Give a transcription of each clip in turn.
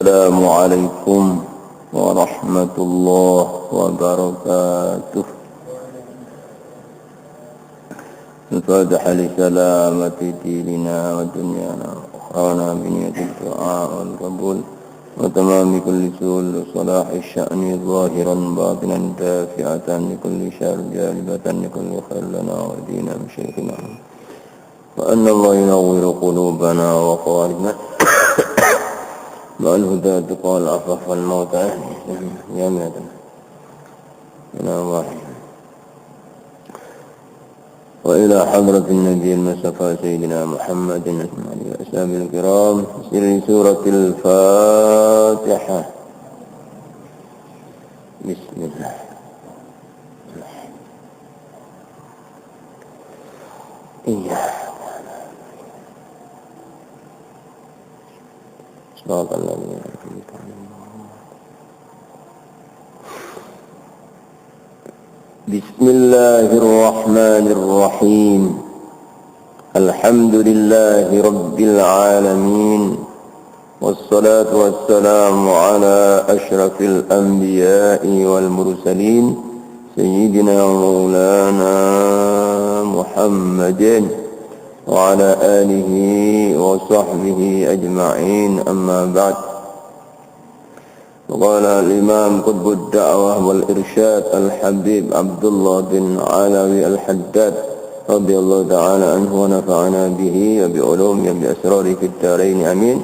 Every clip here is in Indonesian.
Assalamualaikum warahmatullahi wabarakatuh. Al-Fatiha li salamati dinina wa dunyana wa akhrana bi niyatil du'a wal qabul wa tamami kulli sul salahi sya'ni zahiran batinan dafi'atan li kulli syarr jalibatan li kulli khair lana wa dina syekhina wa anna Allah yunawwiru qulubana wa qawaribna والهدى تقى العفاف والموت يا ميدان إلى واحد وإلى حضرة النبي المصطفى سيدنا محمد وأصحابه الكرام سر سورة الفاتحة بسم الله إياه بسم الله الرحمن الرحيم الحمد لله رب العالمين والصلاة والسلام على أشرف الأنبياء والمرسلين سيدنا ومولانا محمد وعلى آله وصحبه أجمعين أما بعد. وقال الإمام قطب الدعوة والإرشاد الحبيب عبد الله بن علوي الحداد رضي الله تعالى عنه ونفعنا به وبعلومه وبأسراره في الدارين آمين.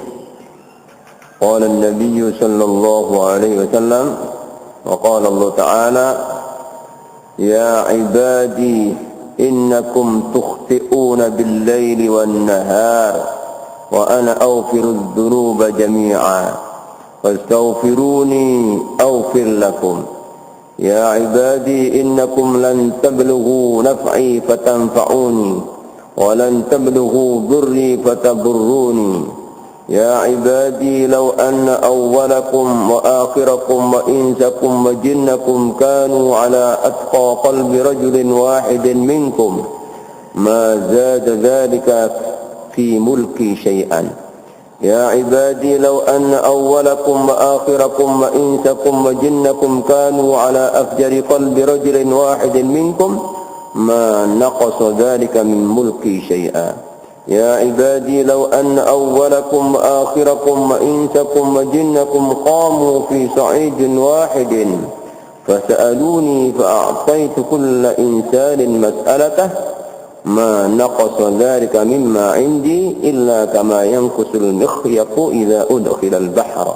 قال النبي صلى الله عليه وسلم وقال الله تعالى يا عبادي إنكم تخطئون بالليل والنهار وأنا أغفر الذنوب جميعا فاستغفروني أغفر لكم يا عبادي إنكم لن تبلغوا نفعي فتنفعوني ولن تبلغوا ضري فتضروني يا عبادي لو أن أولكم وآخركم وإنسكم وجنكم كانوا على أتقى قلب رجل واحد منكم ما زاد ذلك في ملكي شيئا يا عبادي لو أن أولكم وآخركم وإنسكم وجنكم كانوا على أفجر قلب رجل واحد منكم ما نقص ذلك من ملكي شيئا يا عبادي لو أن أولكم وآخركم وإنسكم وجنكم قاموا في صعيد واحد فسألوني فأعطيت كل إنسان مسألته ما نقص ذلك مما عندي إلا كما ينقص المخيط إذا أدخل البحر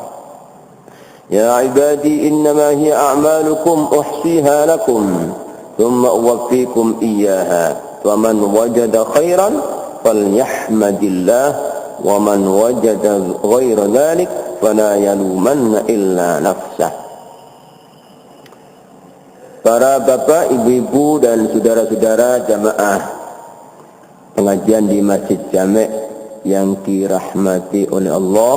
يا عبادي إنما هي أعمالكم أحصيها لكم ثم أوفيكم إياها ومن وجد خيرا فليحمد الله ومن وجد غير ذلك فلا يلومن إلا نفسه. Para bapak, ibu-ibu dan saudara-saudara jamaah pengajian di Masjid Jami' yang dirahmati oleh Allah,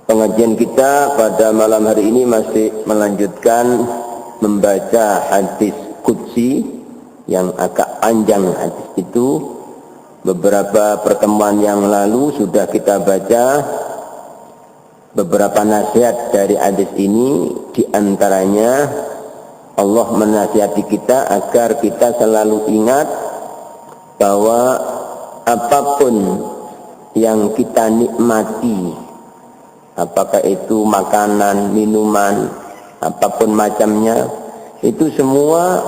pengajian kita pada malam hari ini masih melanjutkan membaca hadis qudsi yang agak panjang. Hadis itu beberapa pertemuan yang lalu sudah kita baca beberapa nasihat dari hadis ini. Di antaranya Allah menasihati kita agar kita selalu ingat bahwa apapun yang kita nikmati, apakah itu makanan, minuman, apapun macamnya, itu semua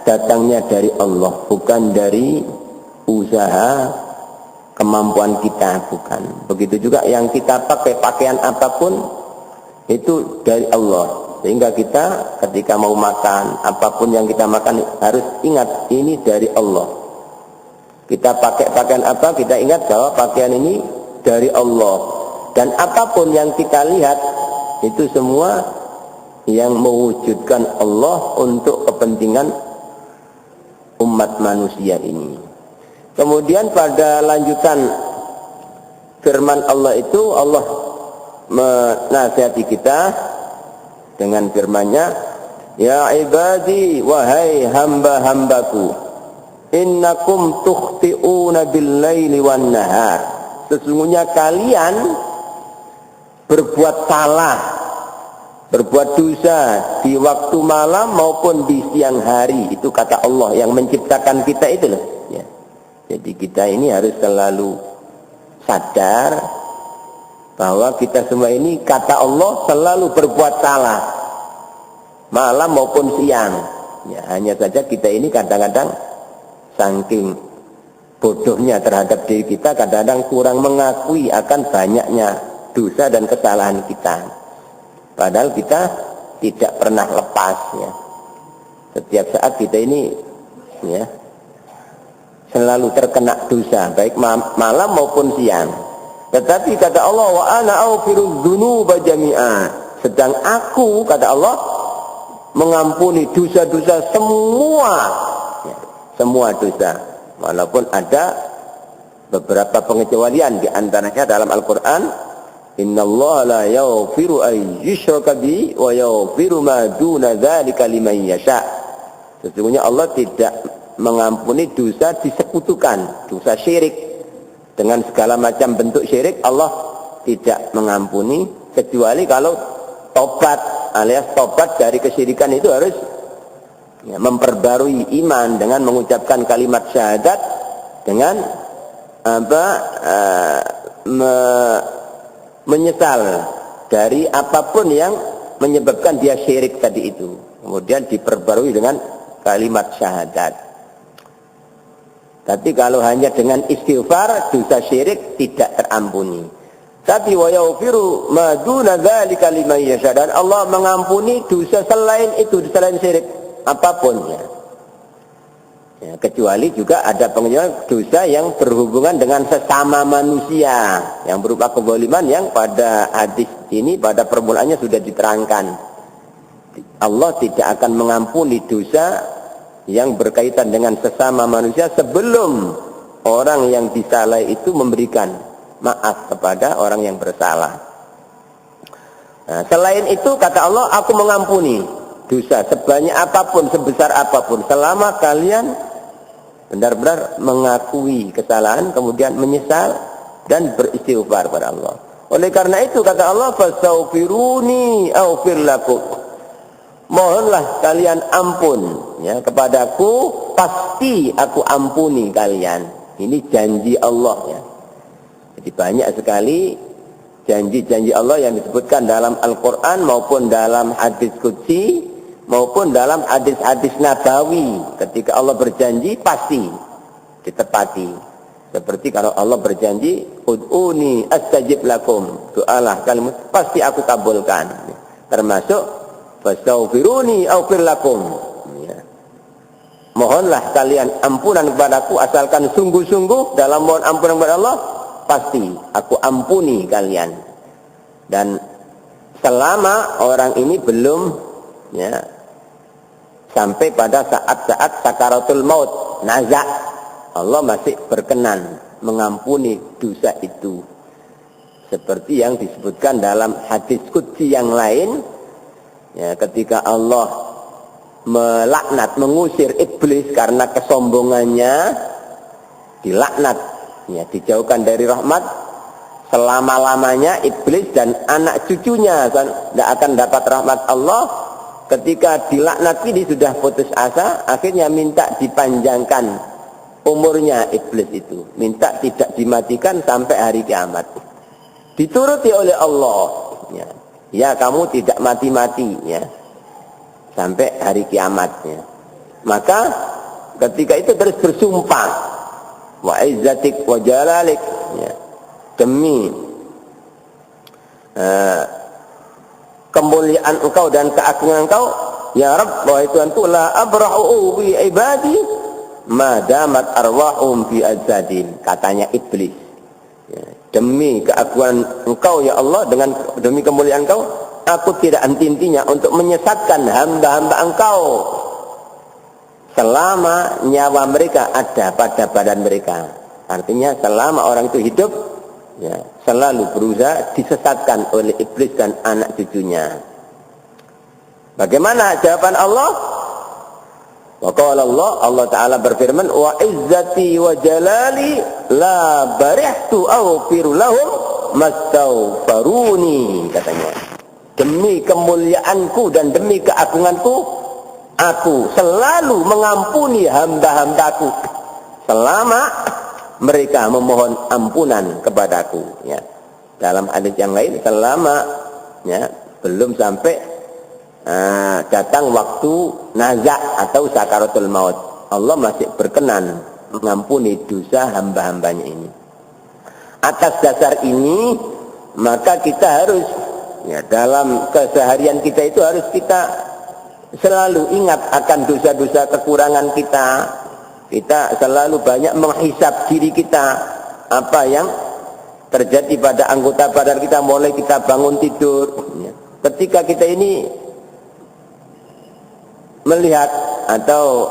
datangnya dari Allah, bukan dari usaha kemampuan kita, bukan. Begitu juga yang kita pakai, pakaian apapun itu dari Allah. Sehingga kita ketika mau makan, apapun yang kita makan harus ingat ini dari Allah. Kita pakai pakaian apa, kita ingat bahwa pakaian ini dari Allah. Dan apapun yang kita lihat itu semua yang mewujudkan Allah untuk kepentingan umat manusia ini. Kemudian pada lanjutan firman Allah itu, Allah menasihati kita dengan firman-Nya, ya ibadi, wahai hamba-hambaku, innakum tukhti'una bil laili wan nahar. Sesungguhnya kalian berbuat salah, berbuat dosa di waktu malam maupun di siang hari. Itu kata Allah yang menciptakan kita itu loh. Ya. Jadi kita ini harus selalu sadar bahwa kita semua ini kata Allah selalu berbuat salah, malam maupun siang. Ya, hanya saja kita ini kadang-kadang saking bodohnya terhadap diri kita, kadang-kadang kurang mengakui akan banyaknya dosa dan kesalahan kita. Padahal kita tidak pernah lepas ya. Setiap saat kita ini ya selalu terkena dosa, baik malam maupun siang. Tetapi kata Allah, wa ana aghfirudz dzunuba jami'a. Sedang aku, kata Allah, mengampuni dosa-dosa semua. Ya, semua dosa. Walaupun ada beberapa pengecualian, di antaranya dalam Al-Quran, innallaha la yaghfiru ay yushraka bihi wa yaghfiru ma duna dzalika liman yasha. Sesungguhnya Allah tidak mengampuni dosa disekutukan, dosa syirik. Dengan segala macam bentuk syirik Allah tidak mengampuni, kecuali kalau tobat, alias tobat dari kesyirikan itu harus ya, memperbarui iman dengan mengucapkan kalimat syahadat, dengan menyesal dari apapun yang menyebabkan dia syirik tadi itu, kemudian diperbarui dengan kalimat syahadat. Tapi kalau hanya dengan istighfar, dosa syirik tidak terampuni. Tapi wa yaghfiru ma duna dzalika liman yasha, dan Allah mengampuni dosa selain itu, selain syirik apapun ya. Ya, kecuali juga ada pengecualian dosa yang berhubungan dengan sesama manusia yang berupa kezaliman, yang pada hadis ini pada permulaannya sudah diterangkan. Allah tidak akan mengampuni dosa yang berkaitan dengan sesama manusia sebelum orang yang disalahi itu memberikan maaf kepada orang yang bersalah. Nah, selain itu kata Allah, aku mengampuni dosa sebanyak apapun, sebesar apapun, selama kalian benar-benar mengakui kesalahan, kemudian menyesal dan beristighfar kepada Allah. Oleh karena itu kata Allah, fastaghfiruni aghfir lakum. Mohonlah kalian ampun ya kepadaku, pasti aku ampuni kalian. Ini janji Allah ya. Jadi banyak sekali janji-janji Allah yang disebutkan dalam Al-Quran maupun dalam hadis qudsi maupun dalam hadis-hadis nabawi. Ketika Allah berjanji pasti ditepati. Seperti kalau Allah berjanji, ud'uni astajib lakum, doalah kalian pasti aku kabulkan. Termasuk fastaghfiruni aghfir lakum. Ya. Mohonlah kalian ampunan kepadaku, asalkan sungguh-sungguh dalam mohon ampunan kepada Allah, pasti aku ampuni kalian. Dan selama orang ini belum ya sampai pada saat-saat sakaratul maut, nazak, Allah masih berkenan mengampuni dosa itu. Seperti yang disebutkan dalam hadis qudsi yang lain. Ya, ketika Allah melaknat, mengusir iblis karena kesombongannya, dilaknat, ya, dijauhkan dari rahmat selama-lamanya. Iblis dan anak cucunya tidak akan dapat rahmat Allah. Ketika dilaknat ini sudah putus asa, akhirnya minta dipanjangkan umurnya iblis itu, minta tidak dimatikan sampai hari kiamat. Dituruti oleh Allah. Ya. Ya, kamu tidak mati-mati ya sampai hari kiamatnya. Maka ketika itu terus bersumpah, wa izzatik wa jalalik ya, demi kemuliaan engkau dan keagungan engkau ya Rabb, wahai Tuhanku, la abrahu bi ibadi ma damat arwahum fi ajsadin, katanya iblis. Ya, demi keagungan engkau ya Allah, demi kemuliaan engkau, aku tidak henti-hentinya untuk menyesatkan hamba-hamba engkau selama nyawa mereka ada pada badan mereka. Artinya selama orang itu hidup ya, selalu berusaha disesatkan oleh iblis dan anak cucunya. Bagaimana jawaban Allah? Wa qala Allah Ta'ala berfirman, wa izzati wa jalali la barihtu aghfiru lahum mastaghfaruni, katanya. Demi kemuliaanku dan demi keagunganku, aku selalu mengampuni hamba-hambaku selama mereka memohon ampunan kepadaku, ya. Dalam hadis yang lain, selama, ya, belum sampai datang waktu nazak atau sakaratul maut, Allah masih berkenan mengampuni dosa hamba-hambanya ini. Atas dasar ini, maka kita harus, ya, dalam keseharian kita itu harus kita selalu ingat akan dosa-dosa kekurangan kita. Kita selalu banyak menghisap diri kita, apa yang terjadi pada anggota badan kita mulai kita bangun tidur, ya. Ketika kita ini melihat atau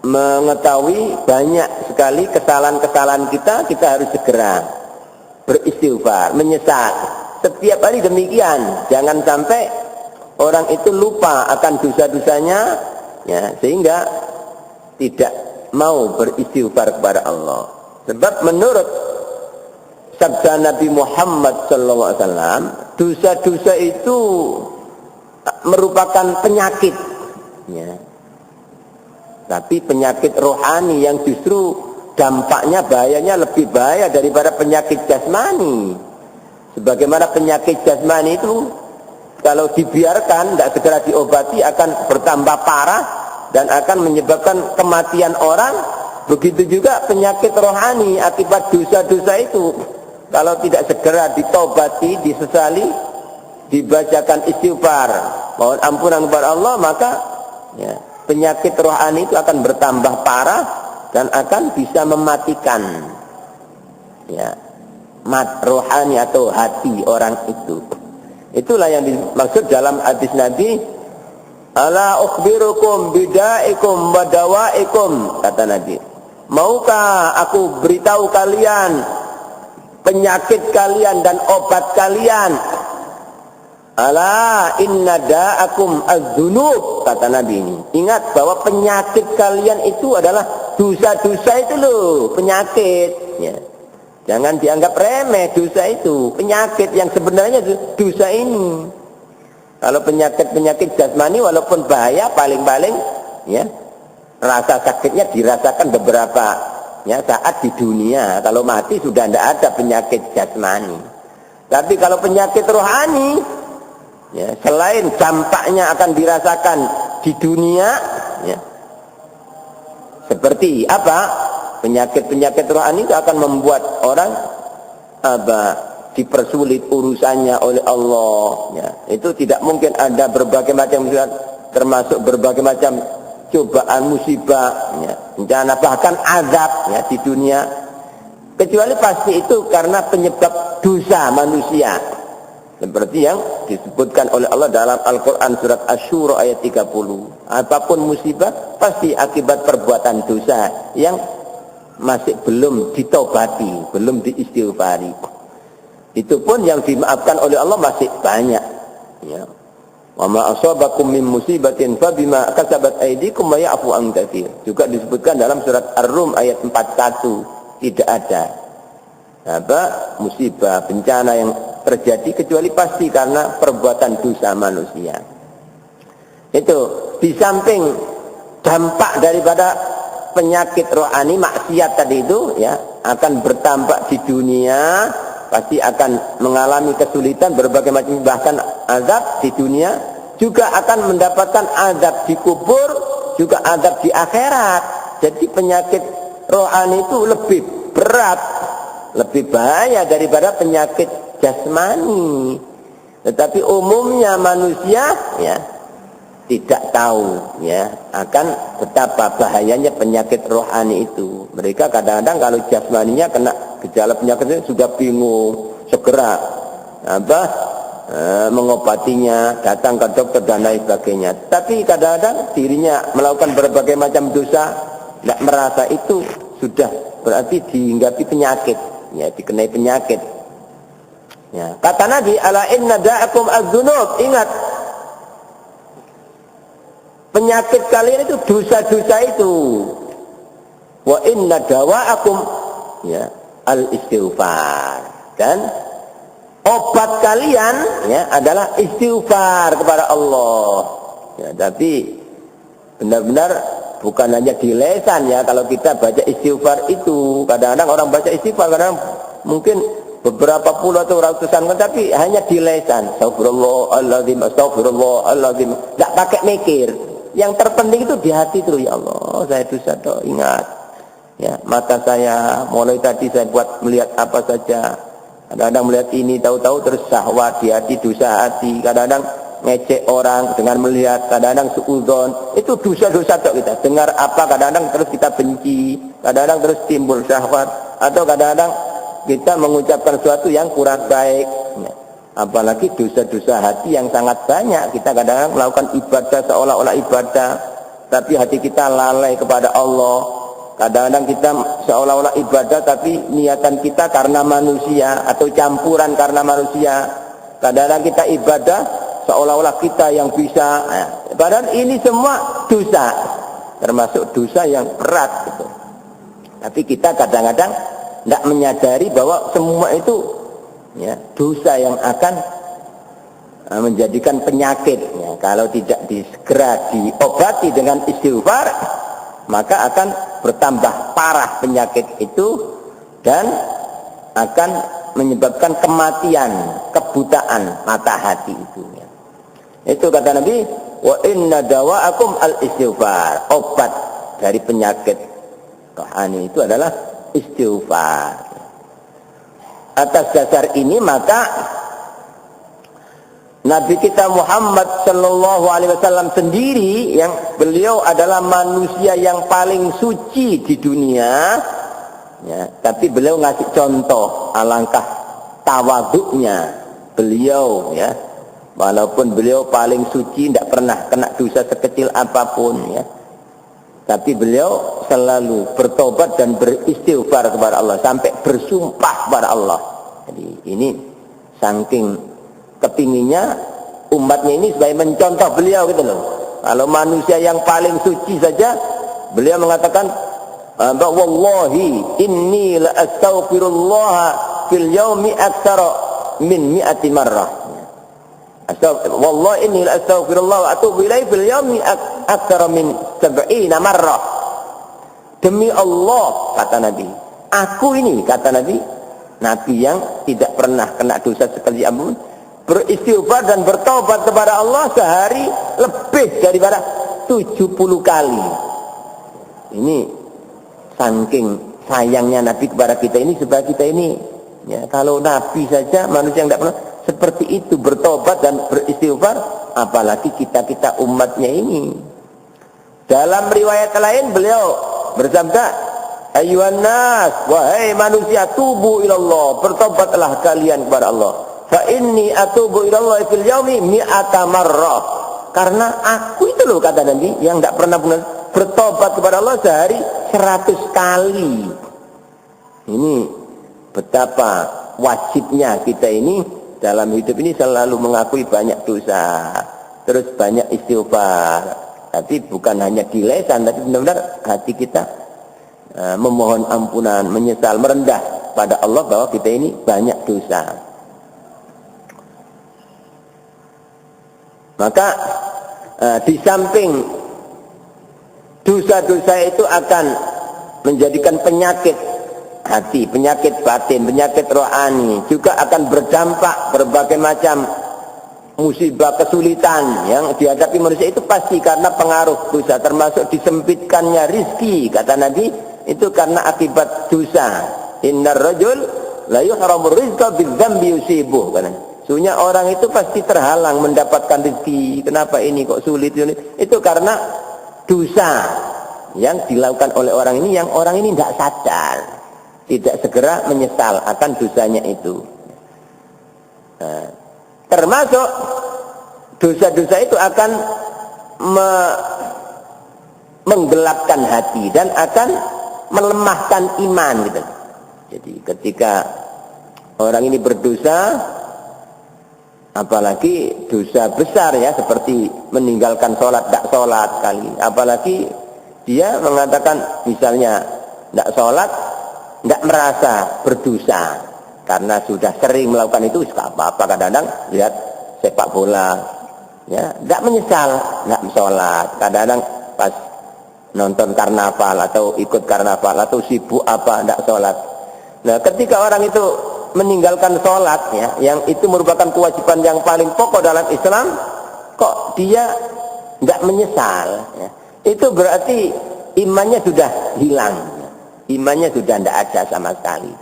mengetahui banyak sekali kesalahan-kesalahan kita, kita harus segera beristighfar, menyesal. Setiap hari demikian, jangan sampai orang itu lupa akan dosa-dosanya, ya, sehingga tidak mau beristighfar kepada Allah. Sebab menurut sabda Nabi Muhammad SAW, dosa-dosa itu merupakan penyakit, ya. Tapi penyakit rohani yang justru dampaknya, bahayanya lebih bahaya daripada penyakit jasmani. Sebagaimana penyakit jasmani itu kalau dibiarkan, tidak segera diobati, akan bertambah parah dan akan menyebabkan kematian orang. Begitu juga penyakit rohani akibat dosa-dosa itu, kalau tidak segera ditobati, disesali, dibacakan istighfar, mohon ampunan kepada Allah, maka, ya, penyakit rohani itu akan bertambah parah dan akan bisa mematikan, ya, rohani atau hati orang itu. Itulah yang dimaksud dalam hadis Nabi, ala ukhbirukum bidaikum wa dawaikum, kata Nabi. Maukah aku beritahu kalian penyakit kalian dan obat kalian? Ala inna da'akum az-dzunub, kata Nabi ini. Ingat bahwa penyakit kalian itu adalah dosa-dosa itu loh, penyakit, ya. Jangan dianggap remeh dosa itu, penyakit yang sebenarnya dosa ini. Kalau penyakit-penyakit jasmani walaupun bahaya, paling-paling, ya, rasa sakitnya dirasakan beberapa, ya, saat di dunia. Kalau mati sudah tidak ada penyakit jasmani. Tapi kalau penyakit rohani, ya, selain dampaknya akan dirasakan di dunia, ya, seperti apa? Penyakit-penyakit rohani itu akan membuat orang dipersulit urusannya oleh Allah, ya. Itu tidak mungkin ada berbagai macam, termasuk berbagai macam cobaan, musibah, ya, bencana, bahkan azab, ya, di dunia, kecuali pasti itu karena penyebab dosa manusia, seperti yang disebutkan oleh Allah dalam Al-Quran surat Asy-Syura ayat 30. Apapun musibah pasti akibat perbuatan dosa yang masih belum ditobati, belum diistighfari. Itu pun yang dimaafkan oleh Allah masih banyak, ya. Wa ma asabakum min musibatin fa bima kasabat aydikum wa ya'fu an katsir. Juga disebutkan dalam surat Ar-Rum ayat 41, tidak ada musibah, bencana yang terjadi kecuali pasti karena perbuatan dosa manusia. Itu di samping dampak daripada penyakit rohani, maksiat tadi itu, ya, akan bertambah di dunia, pasti akan mengalami kesulitan berbagai macam, bahkan azab di dunia, juga akan mendapatkan azab di kubur, juga azab di akhirat. Jadi penyakit rohani itu lebih berat, lebih bahaya daripada penyakit jasmani. Tetapi umumnya manusia, ya, tidak tahu, ya, akan betapa bahayanya penyakit rohani itu. Mereka kadang-kadang kalau jasmaninya kena gejala penyakit itu sudah bingung, segera mengobatinya, datang ke dokter dan lain sebagainya. Tapi kadang-kadang dirinya melakukan berbagai macam dosa, tidak merasa itu sudah berarti dihinggapi penyakit, ya, dikenai penyakit. Ya. Kata Nabi, ala inna da'akum az-dzunub, ingat, penyakit kalian itu dosa-dosa itu. Wa inna dawa'akum, ya, al-istighfar. Dan obat kalian ya adalah istighfar kepada Allah. Ya, tapi benar-benar bukan hanya di lesan ya. Kalau kita baca istighfar itu, kadang-kadang orang baca istighfar, kadang mungkin beberapa puluh atau ratusan, tapi hanya di lesan. Astagfirullahaladzim, astagfirullahaladzim. Tidak pakai mikir. Yang terpenting itu di hati itu. Ya Allah, saya dosa toh, ingat. Ya, mata saya mulai tadi saya buat melihat apa saja. Kadang-kadang melihat ini, tahu-tahu terus syahwat di hati, dosa hati. Kadang-kadang ngecek orang dengan melihat, kadang-kadang suudzon. Itu dosa-dosa toh kita. Dengar apa, kadang-kadang terus kita benci. Kadang-kadang terus timbul syahwat. Atau kadang-kadang kita mengucapkan sesuatu yang kurang baik. Apalagi dosa-dosa hati yang sangat banyak. Kita kadang-kadang melakukan ibadah seolah-olah ibadah, tapi hati kita lalai kepada Allah. Kadang-kadang kita seolah-olah ibadah, tapi niatan kita karena manusia atau campuran karena manusia. Kadang-kadang kita ibadah seolah-olah kita yang bisa. Padahal ini semua dosa, termasuk dosa yang berat gitu. Tapi kita kadang-kadang tidak menyadari bahwa semua itu ya, dosa yang akan menjadikan penyakit ya. Kalau tidak segera diobati dengan istighfar, maka akan bertambah parah penyakit itu dan akan menyebabkan kematian, kebutaan mata hati itu ya. Itu kata Nabi, wa inna dawa'akum al-istighfar. Obat dari penyakit rohani itu adalah istighfar. Atas dasar ini maka Nabi kita Muhammad sallallahu alaihi wasallam sendiri, yang beliau adalah manusia yang paling suci di dunia ya, tapi beliau ngasih contoh alangkah tawadhu'nya beliau ya. Walaupun beliau paling suci, tidak pernah kena dosa sekecil apapun ya, tapi beliau selalu bertobat dan beristighfar kepada Allah sampai bersumpah kepada Allah. Jadi ini saking kepinginnya umatnya ini sebagai mencontoh beliau gitu loh. Kalau manusia yang paling suci saja beliau mengatakan, wallahi inni la astaghfirullah fil yaumi aktsara min 100 marrah. Wallahi inni la astaghfirullah wa atubu ilaihi fil yaumi aktsara min 70 marrah. Demi Allah, kata Nabi, aku ini, kata Nabi, Nabi yang tidak pernah kena dosa sekali apapun, beristighfar dan bertobat kepada Allah sehari lebih daripada 70 kali. Ini saking sayangnya Nabi kepada kita ini, sebab kita ini ya, kalau Nabi saja manusia yang tidak pernah seperti itu bertobat dan beristighfar, apalagi kita umatnya ini. Dalam riwayat lain beliau bersabda, ayyuhan nas, wahai manusia, tubu ilallah, bertobatlah kalian kepada Allah. Fa inni atubu ilallah fil yaumi 100 marrah. Karena aku itu loh, kata Nabi, yang tidak pernah bertobat kepada Allah sehari 100 kali. Ini betapa wajibnya kita ini dalam hidup ini selalu mengakui banyak dosa, terus banyak istighfar. Tapi bukan hanya di lisan, tapi benar-benar hati kita memohon ampunan, menyesal, merendah pada Allah bahwa kita ini banyak dosa. Maka di samping dosa-dosa itu akan menjadikan penyakit hati, penyakit batin, penyakit rohani, juga akan berdampak berbagai macam musibah, kesulitan yang dihadapi manusia itu pasti karena pengaruh dosa, termasuk disempitkannya rizki, kata Nabi, itu karena akibat dosa. Innar rajul la yuhramu rizqa bidzambi yusibuh, kan. Sesungguhnya orang itu pasti terhalang mendapatkan rezeki. Kenapa ini kok sulit? Itu karena dosa yang dilakukan oleh orang ini, yang orang ini tidak sadar, tidak segera menyesal akan dosanya itu. Nah, termasuk dosa-dosa itu akan menggelapkan hati dan akan melemahkan iman gitu. Jadi ketika orang ini berdosa, apalagi dosa besar ya, seperti meninggalkan sholat, tidak sholat kali, apalagi dia mengatakan misalnya tidak sholat, tidak merasa berdosa, karena sudah sering melakukan itu, nggak apa-apa. Kadang-kadang lihat sepak bola, ya, nggak menyesal, nggak sholat. Kadang-kadang pas nonton karnaval atau ikut karnaval atau sibuk apa, nggak sholat. Nah, ketika orang itu meninggalkan sholat, ya, yang itu merupakan kewajiban yang paling pokok dalam Islam, kok dia nggak menyesal, ya, itu berarti imannya sudah hilang, ya. Imannya sudah tidak ada sama sekali,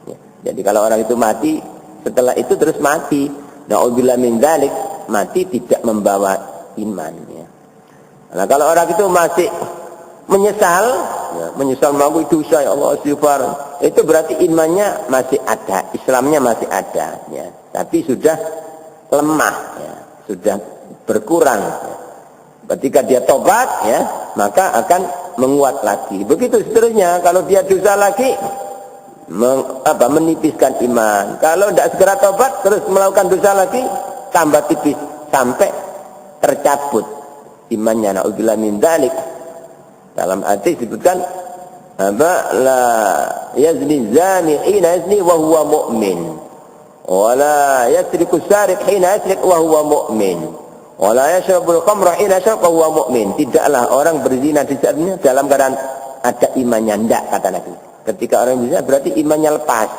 ya. Jadi kalau orang itu mati, setelah itu terus mati, na'udzubillah min dzalik, mati tidak membawa iman, ya. Nah, kalau orang itu masih menyesal, ya, menyesal mengakui dosa, ya Allah istighfar, itu berarti imannya masih ada, Islamnya masih ada, ya. Tapi sudah lemah, ya, sudah berkurang, ya. Ketika dia tobat, ya, maka akan menguat lagi. Begitu seterusnya, kalau dia dosa lagi, menipiskan iman. Kalau tidak segera tobat, terus melakukan dosa lagi, tambah tipis sampai tercabut imannya. Na'udzubillah min dzalik. Dalam hadis disebutkan, la yazni zani hina yazni wa huwa mu'min, wa la yasriku sariq hina yasriq wa huwa mu'min, wa la yashrabul khamra hina yashrab wa huwa mu'min. Tidaklah orang berzina di saatnya dalam keadaan ada imannya. Tidak, kata Nabi. Ketika orang berzina berarti imannya lepas.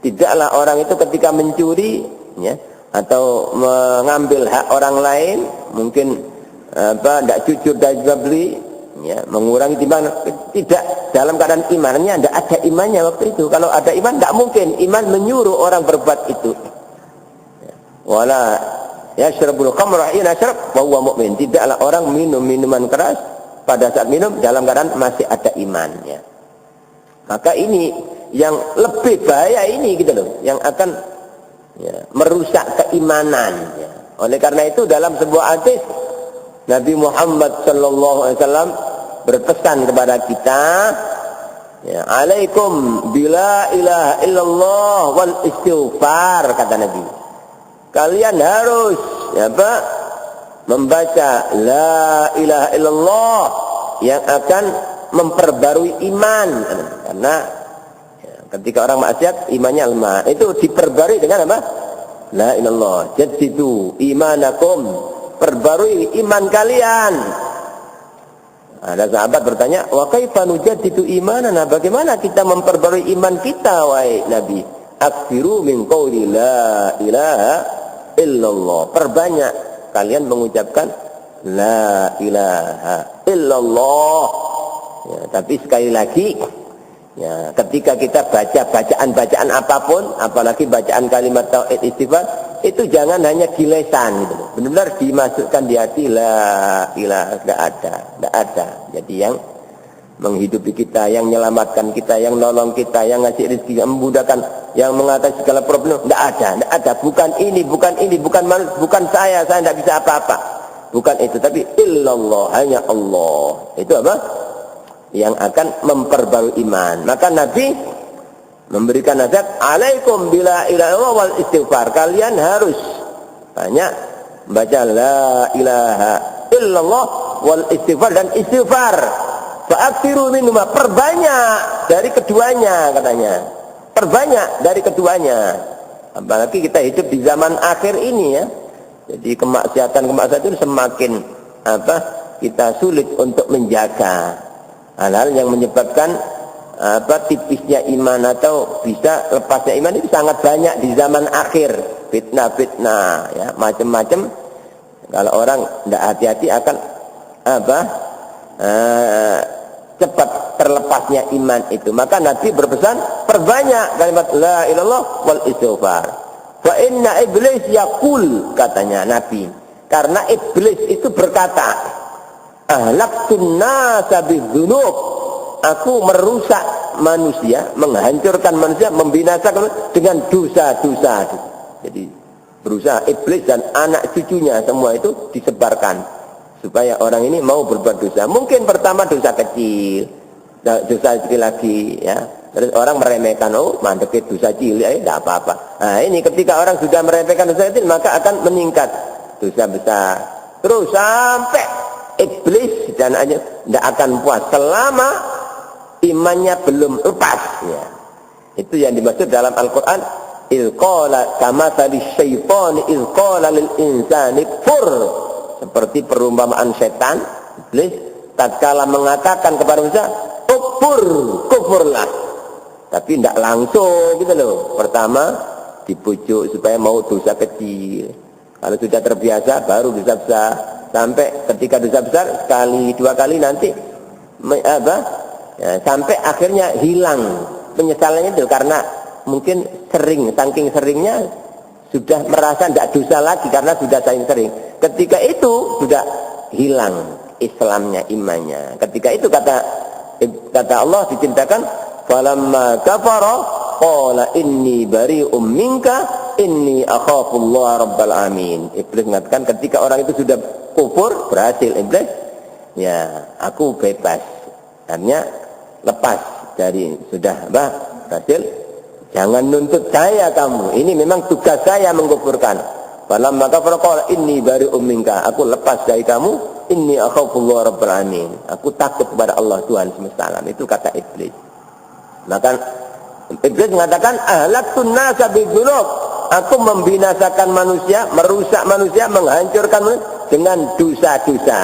Tidaklah orang itu ketika mencuri, ya, atau mengambil hak orang lain, mungkin tidak jujur dan juga beli, ya, mengurangi timbangan, tidak dalam keadaan imannya, tidak ada imannya waktu itu. Kalau ada iman, tidak mungkin iman menyuruh orang berbuat itu. Wala yashrabul khamra hina yashrab wa huwa mu'min. Tidaklah orang minum minuman keras pada saat minum dalam keadaan masih ada imannya. Maka ini yang lebih bahaya ini, gitu loh, yang akan, ya, merusak keimanan, ya. Oleh karena itu dalam sebuah hadis Nabi Muhammad sallallahu alaihi wasallam berpesan kepada kita, ya, alaikum bila ilaha illallah wal istighfar, kata Nabi. Kalian harus, ya, Pak, membaca la ilaha illallah yang akan memperbarui iman. Karena, ya, ketika orang maksiat imannya lemah, itu diperbarui dengan apa? La ilallah jaddidu imanakum, perbarui iman kalian. Ada sahabat bertanya, wa kaifa nujaddidu imanana, bagaimana kita memperbarui iman kita wahai Nabi? Aktsiru min qouli la ilaha illallah, perbanyak kalian mengucapkan la ilaha illallah, ya. Tapi sekali lagi, ya, ketika kita baca bacaan apapun, apalagi bacaan kalimat tauhid istighfar, itu jangan hanya di lisan, gitu. Benar-benar dimasukkan di hati, la ilaha, tidak ada. Jadi yang menghidupi kita, yang menyelamatkan kita, yang nolong kita, yang ngasih rezeki, yang memudahkan, yang mengatasi segala problem, tidak ada. Bukan ini, bukan saya tidak bisa apa-apa. Bukan itu, tapi illallah, hanya Allah. Itu apa? Yang akan memperbarui iman. Maka Nabi memberikan nasihat, alaikum bila ilaha wal istighfar. Kalian harus banyak baca la ilaha illallah wal istighfar, dan istighfar. Fa'aksiru minhuma, perbanyak dari keduanya, katanya. Perbanyak dari keduanya. Apalagi kita hidup di zaman akhir ini, ya. Jadi kemaksiatan itu semakin kita sulit untuk menjaga. Hal-hal yang menyebabkan tipisnya iman atau bisa lepasnya iman itu sangat banyak di zaman akhir. Fitnah, ya, macam-macam. Kalau orang tidak hati-hati akan cepat terlepasnya iman itu. Maka Nabi berpesan, perbanyak kalimat la ilallah wal istighfar. Wa inna iblis yaqul, katanya Nabi, karena iblis itu berkata, ahlaktun nasa bidzunub, aku merusak manusia, menghancurkan manusia, membinasakan dengan dosa-dosa. Jadi berusaha iblis dan anak cucunya semua itu disebarkan supaya orang ini mau berbuat dosa. Mungkin pertama dosa kecil lagi, ya. Terus orang meremehkan, oh mandek dosa cilik, tidak apa-apa. Nah ini ketika orang sudah meremehkan dosa kecil, maka akan meningkat dosa besar. Terus sampai iblis dan aja tidak akan puas selama imannya belum lepas, ya. Itu yang dimaksud dalam Al-Quran. Ilqala kamathali syaitani ilqala lil insani kfur. Seperti perumpamaan setan, iblis, tatkala mengatakan kepada manusia, kufurlah. Tapi tidak langsung gitu loh. Pertama dibujuk supaya mau dosa kecil. Kalau sudah terbiasa baru dosa besar. Sampai ketika dosa besar sekali dua kali nanti sampai akhirnya hilang penyesalannya itu karena mungkin sering, saking seringnya sudah merasa tidak dosa lagi karena sudah saking sering. Ketika itu sudah hilang Islamnya, imannya. Ketika itu kata Allah diceritakan, falamma kafara qala inni bari'um minka inni akhafullah rabbal alamin. Iblis mengatakan ketika orang itu sudah kufur, berhasil iblis, ya aku bebas. Artinya lepas dari sudah berhasil. Jangan nuntut saya kamu. Ini memang tugas saya mengkufurkan. Falamma kafara qala inni bari'um minka. Aku lepas dari kamu. Inni akhafullah rabbal alamin. Aku takut kepada Allah Tuhan semesta alam. Itu kata iblis. Maka iblis mengatakan ahlaktun nasa bidzunub. Aku membinasakan manusia, merusak manusia, menghancurkan manusia dengan dosa-dosa.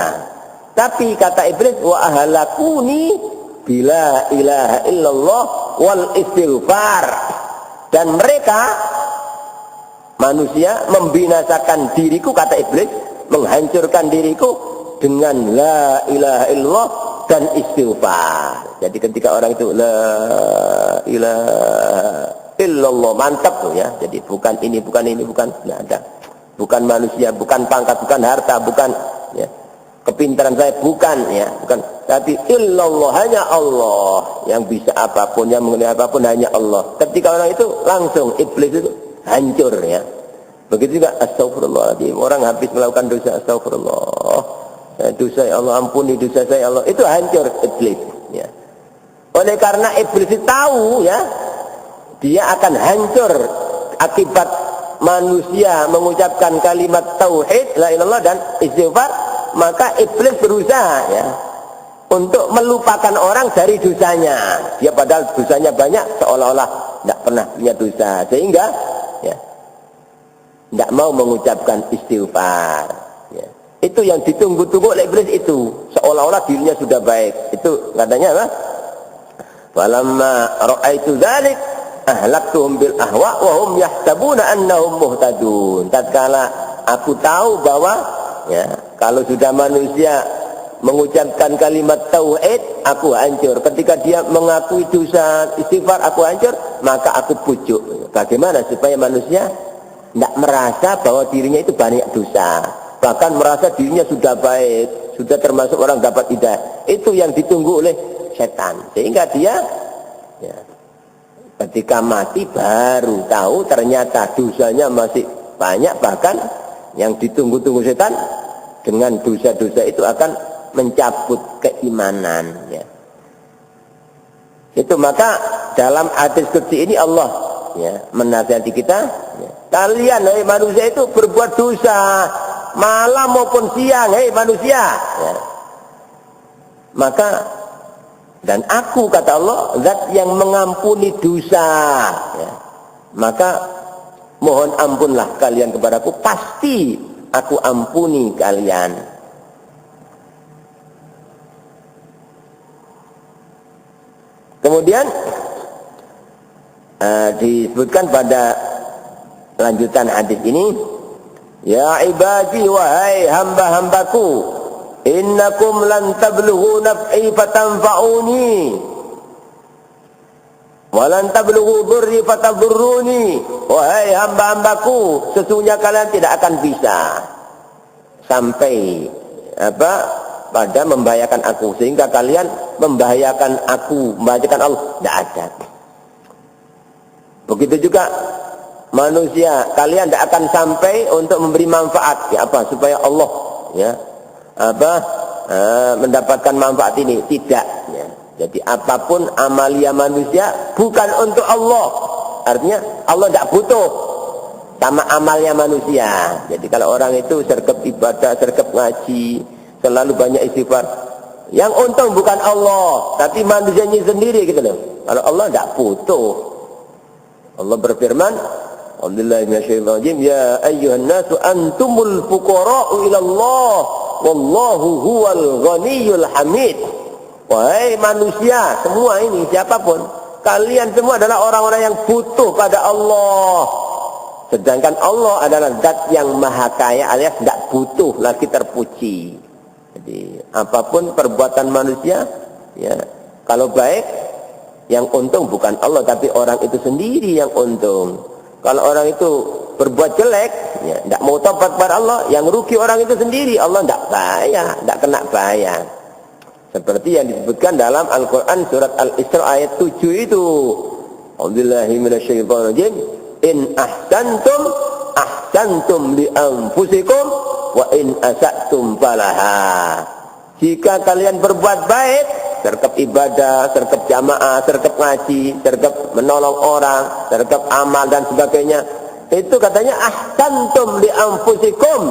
Tapi kata iblis wa ahlakuni bila ilaha illallah wal istighfar. Dan mereka manusia membinasakan diriku, kata iblis, menghancurkan diriku dengan la ilaha illallah dan istighfar. Jadi ketika orang itu la ilaha illallah, mantap tuh ya. Jadi bukan ini, bukan tidak ada. Bukan manusia, bukan pangkat, bukan harta, bukan ya, kepintaran saya, bukan ya, bukan. Tapi illallah, hanya Allah yang bisa apapun, yang mengenai apapun hanya Allah. Ketika orang itu langsung iblis itu hancur ya. Begitu juga astagfirullahaladzim. Orang habis melakukan dosa, astagfirullah, dosa ya Allah, ampuni dosa saya Allah. Itu hancur iblis ya. Oleh karena iblis itu tahu ya, dia akan hancur akibat manusia mengucapkan kalimat tauhid la ilallah dan istighfar, maka iblis berusaha ya untuk melupakan orang dari dosanya. Dia padahal dosanya banyak, seolah-olah tidak pernah punya dosa, sehingga ya tidak mau mengucapkan istighfar ya. Itu yang ditunggu-tunggu oleh iblis, itu seolah-olah dirinya sudah baik. Itu katanya apa? Falamma ra'aitu dzalik ahlaktuhum bil ahwa wa hum yahsabuna annahum muhtadun. Tatkala aku tahu bahwa ya kalau sudah manusia mengucapkan kalimat tauhid, aku hancur. Ketika dia mengakui dosa istighfar, aku hancur. Maka aku pujuk. Bagaimana supaya manusia tidak merasa bahwa dirinya itu banyak dosa, bahkan merasa dirinya sudah baik, sudah termasuk orang dapat hidayah. Itu yang ditunggu oleh setan, sehingga dia ya, ketika mati baru tahu ternyata dosanya masih banyak. Bahkan yang ditunggu-tunggu setan dengan dosa-dosa itu akan mencabut keimanan ya. Itu maka dalam hadis qudsi ini Allah ya menasihati kita ya, kalian hei manusia itu berbuat dosa malam maupun siang, hei manusia ya. Maka dan aku, kata Allah, zat yang mengampuni dosa ya. Maka mohon ampunlah kalian kepadaku, pasti aku ampuni kalian. Kemudian disebutkan pada lanjutan hadis ini, ya ibadi, wahai hamba-hambaku, innakum lan tablughu naf'i fatanfa'uni wa lan tablughu dhurri fatadurruni. Wahai hamba-hambaku, sesungguhnya kalian tidak akan bisa sampai pada membahayakan aku, sehingga kalian membahayakan aku, membahayakan Allah, tidak ada. Begitu juga manusia, kalian tidak akan sampai untuk memberi manfaat ya, apa supaya Allah ya mendapatkan manfaat ini, tidak ya. Jadi apapun amalia manusia bukan untuk Allah, artinya Allah tidak butuh sama amalnya manusia. Jadi kalau orang itu sergap ibadah, sergap ngaji, selalu banyak istighfar, yang untung bukan Allah tapi manusianya sendiri gitu loh. Kalau Allah tidak butuh Allah berfirman, Alhamdulillah minasyaitonir rajim, ya ayyuhan nasu antumul fuqara'u ila Allah wallahu huwal ghaniyyul hamid. Wahai manusia semua ini, siapapun, kalian semua adalah orang-orang yang butuh pada Allah. Sedangkan Allah adalah zat yang maha kaya alias tidak butuh lagi terpuji. Jadi apapun perbuatan manusia, ya, kalau baik, yang untung bukan Allah tapi orang itu sendiri yang untung. Kalau orang itu berbuat jelek, ya, tidak mau tobat kepada Allah, yang rugi orang itu sendiri. Allah tidak bahaya, tidak kena bahaya. Seperti yang disebutkan dalam Al-Quran surat Al-Isra ayat 7 itu. A'udzubillahi minasyaitonir rajim. In ahsantum ahsantum li anfusikum wa in asa'tum falaha. Jika kalian berbuat baik, sergap ibadah, sergap jamaah, sergap ngaji, sergap menolong orang, sergap amal dan sebagainya, itu katanya ahsantum li anfusikum.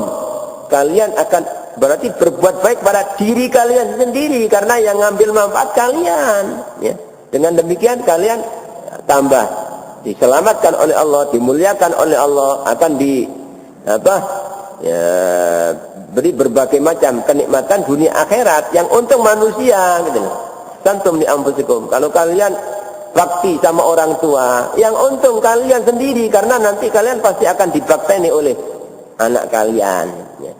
Kalian akan berarti berbuat baik pada diri kalian sendiri karena yang ngambil manfaat kalian, ya. Dengan demikian kalian tambah diselamatkan oleh Allah, dimuliakan oleh Allah, akan beri berbagai macam kenikmatan dunia akhirat yang untung manusia gitu. Santum li anfusikum. Kalau kalian bakti sama orang tua, yang untung kalian sendiri karena nanti kalian pasti akan dibakteni oleh anak kalian, ya.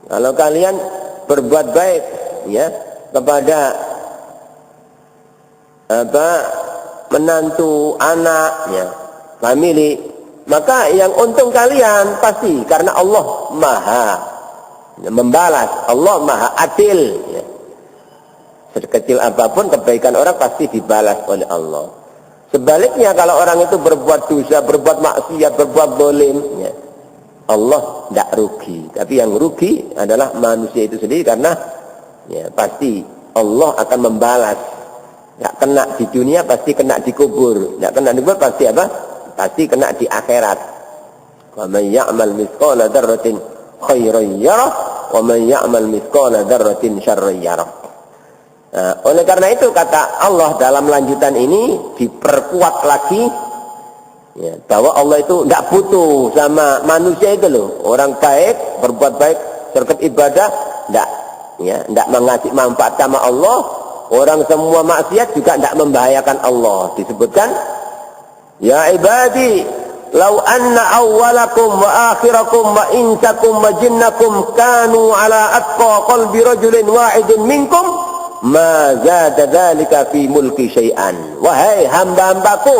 Kalau kalian berbuat baik, ya, kepada menantu, anak, ya, family, maka yang untung kalian pasti karena Allah maha membalas, Allah maha adil, ya. Sekecil apapun kebaikan orang pasti dibalas oleh Allah. Sebaliknya kalau orang itu berbuat dosa, berbuat maksiat, berbuat zalim, ya, Allah tidak rugi, tapi yang rugi adalah manusia itu sendiri karena, ya, pasti Allah akan membalas. Tidak kena di dunia pasti kena di kubur, tidak kena di kubur pasti apa? Pasti kena di akhirat. Wa man ya'mal mithqala dzarratin khairan yarah wa man ya'mal mithqala dzarratin syarran yarah. Nah, oleh karena itu kata Allah dalam lanjutan ini diperkuat lagi, ya, bahwa Allah itu tidak butuh sama manusia itu loh. Orang baik, berbuat baik, sergap ibadah, tidak mengasih manfaat sama Allah. Orang semua maksiat juga tidak membahayakan Allah. Disebutkan, ya ibadi, lau anna awwalakum wa akhirakum wa insakum wa jinnakum kanu ala atqa qalbi rajulin wahidin minkum ma zada dzalika fi mulki syai'an. Wahai hamba-hambaku,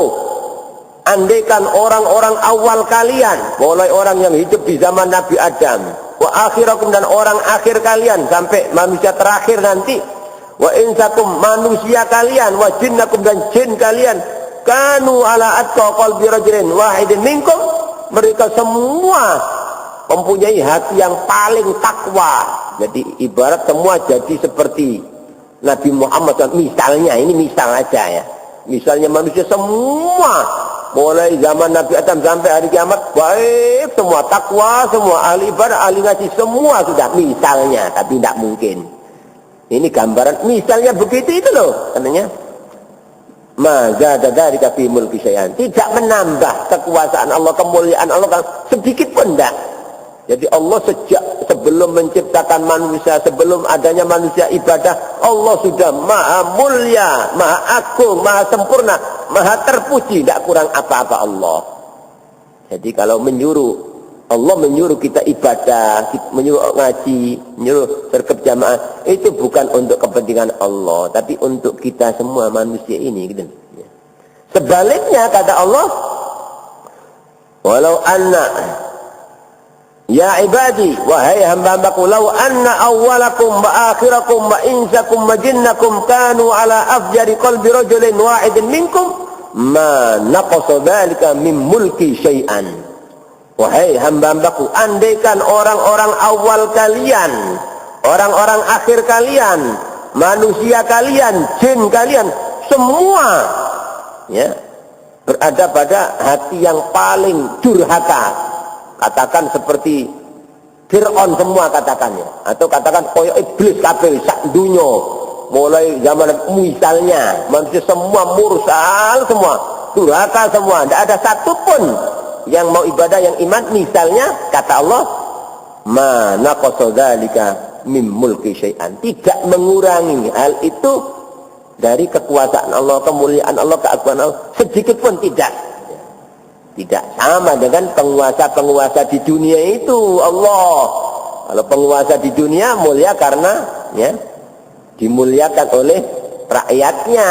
andaikan orang-orang awal kalian, mulai orang yang hidup di zaman Nabi Adam, wa akhirakum dan orang akhir kalian sampai manusia terakhir nanti, wa insakum manusia kalian, wa jinnakum dan jin kalian, kanu ala atqa qalbi rajulin wahidin minkum, mereka semua mempunyai hati yang paling takwa. Jadi ibarat semua jadi seperti Nabi Muhammad. Misalnya, ini misal aja ya, misalnya manusia semua mulai zaman Nabi Adam sampai hari kiamat baik semua, takwa semua, ahli ibadah, ahli ngaji semua sudah, misalnya, tapi tidak mungkin. Ini gambaran misalnya begitu itu loh, katanya maza dari kafi mulki syai'an, tidak menambah kekuasaan Allah, kemuliaan Allah sedikit pun tidak. Jadi Allah sejak sebelum menciptakan manusia, sebelum adanya manusia ibadah, Allah sudah maha mulia, maha agung, maha sempurna, maha terpuji, tidak kurang apa-apa Allah. Jadi kalau Allah menyuruh kita ibadah, menyuruh ngaji, menyuruh sergap jamaah, itu bukan untuk kepentingan Allah, tapi untuk kita semua manusia ini, gitu. Sebaliknya kata Allah, walau anna, ya ibadi, wahai hamba-hambaku, lau anna awwalakum wa akhirakum wa insakum wa jinnakum kanu ala afjari qalbi rajulin wahidin minkum ma naqasa dzalika min mulki syai'an. Wahai hamba-hambaku, andaikan orang-orang awal kalian, orang-orang akhir kalian, manusia kalian, jin kalian, semua, ya, berada pada hati yang paling durhaka. Katakan seperti Fir'aun semua katakannya, atau katakan koyo iblis kabeh sak dunyo, mulai zaman misalnya manusia semua mursal semua, durhaka semua. Tidak ada satupun yang mau ibadah yang iman. Misalnya kata Allah, ma naqasa dzalika mim mulki syai'an. Tidak mengurangi hal itu dari kekuasaan Allah, kemuliaan Allah, keagungan Allah sedikit pun tidak. Tidak sama dengan penguasa-penguasa di dunia itu. Allah, kalau penguasa di dunia mulia karena ya dimuliakan oleh rakyatnya,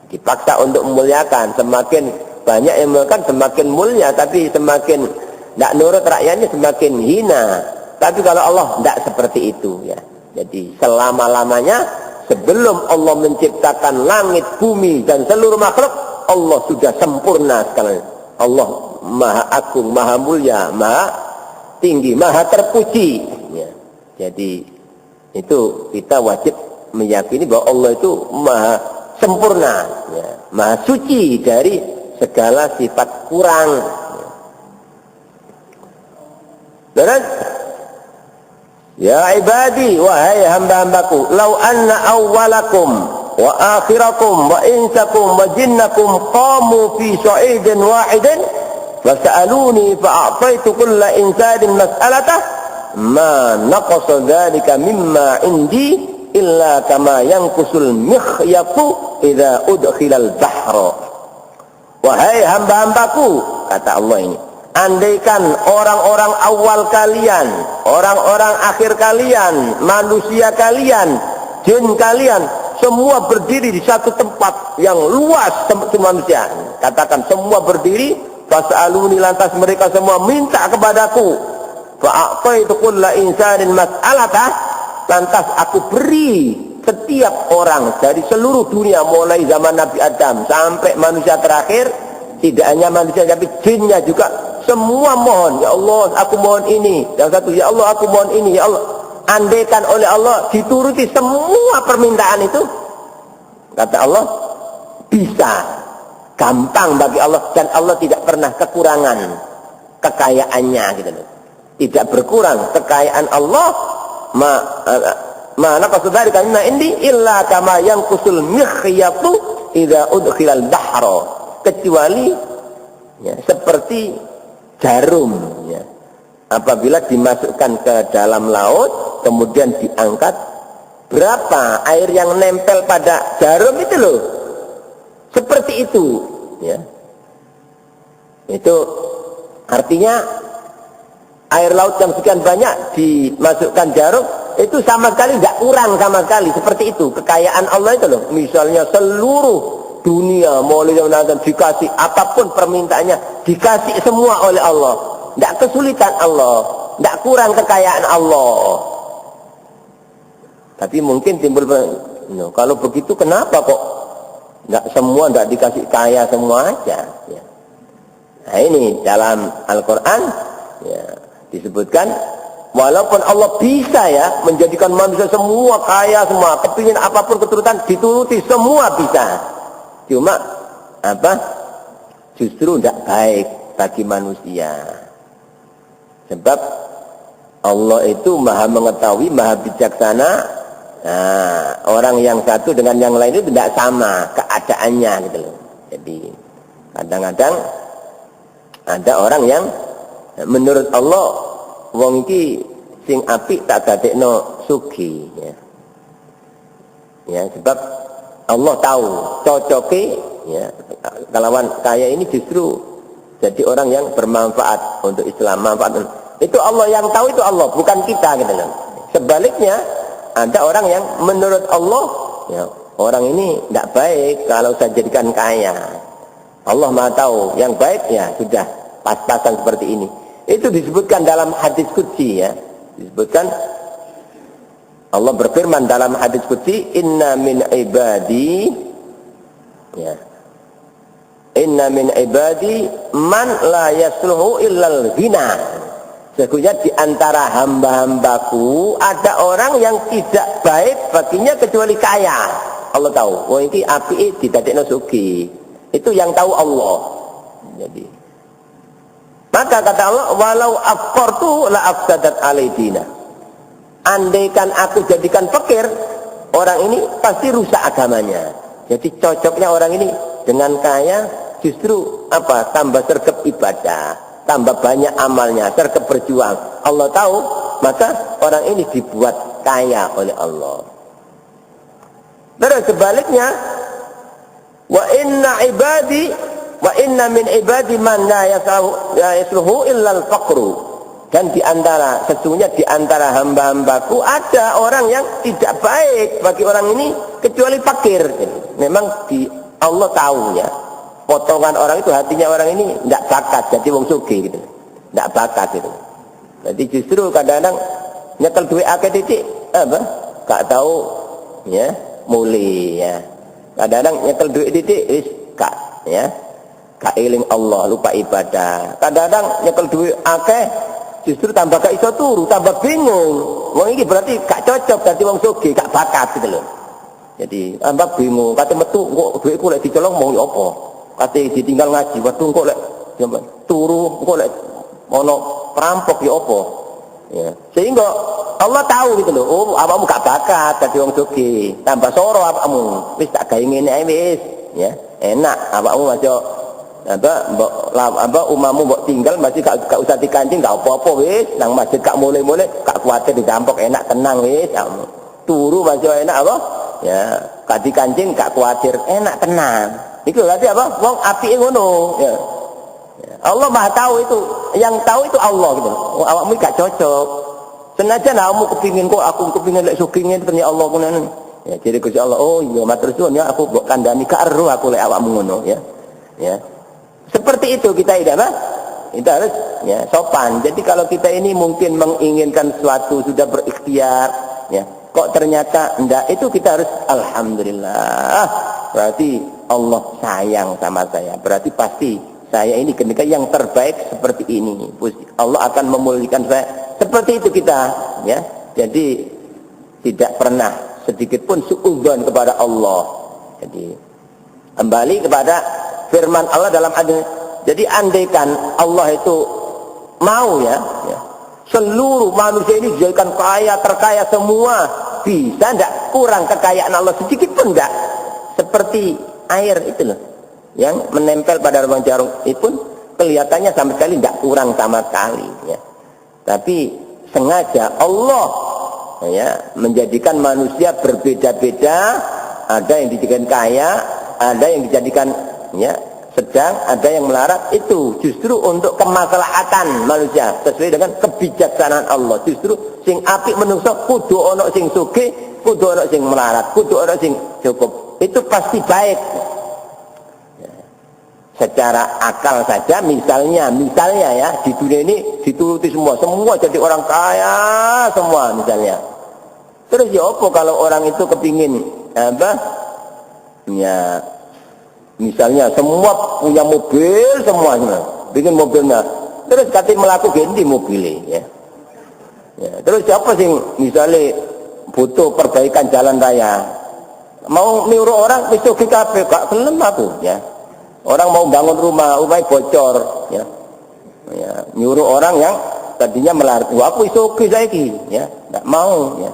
dipaksa untuk memuliakan. Semakin banyak yang memuliakan semakin mulia, tapi semakin tidak nurut rakyatnya semakin hina. Tapi kalau Allah tidak seperti itu ya. Jadi selama-lamanya sebelum Allah menciptakan langit, bumi dan seluruh makhluk, Allah sudah sempurna sekali. Allah maha agung, maha mulia, maha tinggi, maha terpuji ya. Jadi itu kita wajib meyakini bahwa Allah itu maha sempurna ya. Maha suci dari segala sifat kurang ya. Dan ya ibadi, wahai hamba-hambaku, lau anna awwalakum wa akhirakum wa insakum wa jinnakum qamu fi sa'idin wahidin fas'aluni fa'ataitu kulla insanin mas'alatah ma naqasa dzalika mimma indi illa kama yanqusul mikhyatu idza udkhilal bahra. Wahai hamba-hambaku, kata Allah ini, andaikan orang-orang awal kalian, orang-orang akhir kalian, manusia kalian, jin kalian, semua berdiri di satu tempat yang luas, tempat manusia. Katakan semua berdiri, fas'aluni, lantas mereka semua minta kepadaku. Fa'ataitu kulla insanin mas'alatah, lantas aku beri setiap orang dari seluruh dunia, mulai zaman Nabi Adam sampai manusia terakhir, tidak hanya manusia tapi jinnya juga, semua mohon, ya Allah aku mohon ini, yang satu ya Allah aku mohon ini, ya Allah. Andaikan oleh Allah dituruti semua permintaan itu, kata Allah, bisa, gampang bagi Allah, dan Allah tidak pernah kekurangan kekayaannya gitu loh. Tidak berkurang kekayaan Allah, mana qasdalika mimma indi illa kama yanqusul mikhyatu idza udkhilal bahra, kecuali ya, seperti jarum ya. Apabila dimasukkan ke dalam laut kemudian diangkat, berapa air yang nempel pada jarum itu loh, seperti itu ya. Itu artinya air laut yang sekian banyak dimasukkan jarum, itu sama sekali tidak kurang sama sekali. Seperti itu kekayaan Allah itu loh. Misalnya seluruh dunia mulai dari dikasih apapun permintaannya, dikasih semua oleh Allah, tidak kesulitan Allah, tidak kurang kekayaan Allah. Tapi mungkin timbul, no, kalau begitu kenapa kok tidak semua, tidak dikasih kaya semua aja ya. Nah ini dalam Al-Quran ya, disebutkan walaupun Allah bisa ya menjadikan manusia semua kaya semua, kepingin apapun keturutan dituruti semua bisa. Cuma apa? Justru tidak baik bagi manusia. Sebab Allah itu maha mengetahui, maha bijaksana. Nah, orang yang satu dengan yang lain itu tidak sama keadaannya gitu loh. Jadi kadang-kadang ada orang yang menurut Allah wong iki sing apik tak dadekno sugih ya. Ya, sebab Allah tahu cocoke ya, kalawan kaya ini justru jadi orang yang bermanfaat untuk Islam, manfaat. Itu Allah yang tahu, itu Allah, bukan kita gitu loh. Sebaliknya ada orang yang menurut Allah ya, orang ini tidak baik kalau saya jadikan kaya. Allah Maha tahu yang baik ya sudah pas-pasan seperti ini. Itu disebutkan dalam hadis qudsi ya. Disebutkan Allah berfirman dalam hadis qudsi, inna min ibadi ya. Inna min ibadi man la yasluhu illal ghina. Sesungguhnya di antara hamba-hambaku ada orang yang tidak baik baginya kecuali kaya. Allah tahu. Oh ini api didadekno sugih. Itu yang tahu Allah. Jadi maka kata Allah, walau afqartu la afsadat alaidina. Andaikan aku jadikan fakir, orang ini pasti rusak agamanya. Jadi cocoknya orang ini dengan kaya justru apa? Tambah sergap ibadah, tambah banyak amalnya, sergap berjuang. Allah tahu, maka orang ini dibuat kaya oleh Allah. Terus sebaliknya, wa inna min ibadi man la yasluhu illa al-faqru. Dan sesungguhnya di antara hamba-hambaku ada orang yang tidak baik bagi orang ini kecuali fakir. Memang Allah tahu ya. Potongan orang itu hatinya orang ini tidak bakat jadi wong sugih gitu. Tidak bakat gitu. Jadi justru kadang-kadang nyekel duit akeh titik apa? Gak tahu ya, muli ya. Kadang-kadang nyekel duit titik wis gak ya. Gak eling Allah, lupa ibadah. Kadang-kadang nyekel duit akeh justru tambah gak iso turu, tambah bingung. Wong iki berarti gak cocok dadi wong sugih, gak bakat gitu loh. Jadi tambah bingung, kate metu kok dhuwitku lek dicolong mau ya apa? Kate ditinggal ngaji, waduh kok lek turu kok lek ono perampok ya apa? Ya. Sehingga Allah tahu gitu loh, oh awakmu gak bakat dadi wong sugih, tambah soro awakmu. Wis tak gawe ngene ae wis, ya. Enak awakmu aja umamu mbok tinggal masih gak usah dikancing gak apa-apa wis nang masjid gak mulai-mulai gak kuwatir didampok enak tenang wis turu masih enak apa ya gak dikancing gak kuwatir enak tenang itu berarti apa wong apike ngono ya. Allah Maha tahu itu yang tahu itu Allah gitu awakmu gak cocok senajan awakmu kepingin kok aku kepingin lek sugih ternyata Allah ngono ya jadi Gusti Allah oh iya matur suwun ya aku mbok kandhani gak ero aku lek awakmu ngono ya ya. Seperti itu kita tidak apa? Itu harus ya, sopan. Jadi kalau kita ini mungkin menginginkan sesuatu sudah berikhtiar, ya, kok ternyata enggak, itu kita harus alhamdulillah. Berarti Allah sayang sama saya. Berarti pasti saya ini ketika yang terbaik seperti ini. Allah akan memulihkan saya. Seperti itu kita, ya. Jadi tidak pernah sedikit pun suudzon kepada Allah. Jadi kembali kepada firman Allah dalam ayat. Jadi andaikan Allah itu mau ya, seluruh manusia ini dijadikan kaya, terkaya semua, bisa enggak kurang kekayaan Allah sedikit pun enggak. Seperti air itu loh, yang menempel pada lubang jarum itu pun kelihatannya sama sekali enggak kurang sama sekali ya. Tapi sengaja Allah ya menjadikan manusia berbeda-beda, ada yang dijadikan kaya, ada yang dijadikan ya sedang, ada yang melarat, itu justru untuk kemaslahatan manusia sesuai dengan kebijaksanaan Allah. Justru sing apik menungso kudu ana sing sugih, kudu ana sing melarat, kudu ana sing cukup. Itu pasti baik. Secara akal saja misalnya ya di dunia ini dituruti semua jadi orang kaya semua misalnya. Terus ya apa kalau orang itu kepingin apa? Ya misalnya semua punya mobil semuanya, bikin mobilnya, terus kata melaku ganti mobilnya, ya. Terus siapa sih misalnya butuh perbaikan jalan raya, mau nyuruh orang besok kita gak kelem aku, ya. Orang mau bangun rumah bocor, ya, nyuruh orang yang tadinya melarat, aku isoki lagi, ya, nggak mau, ya.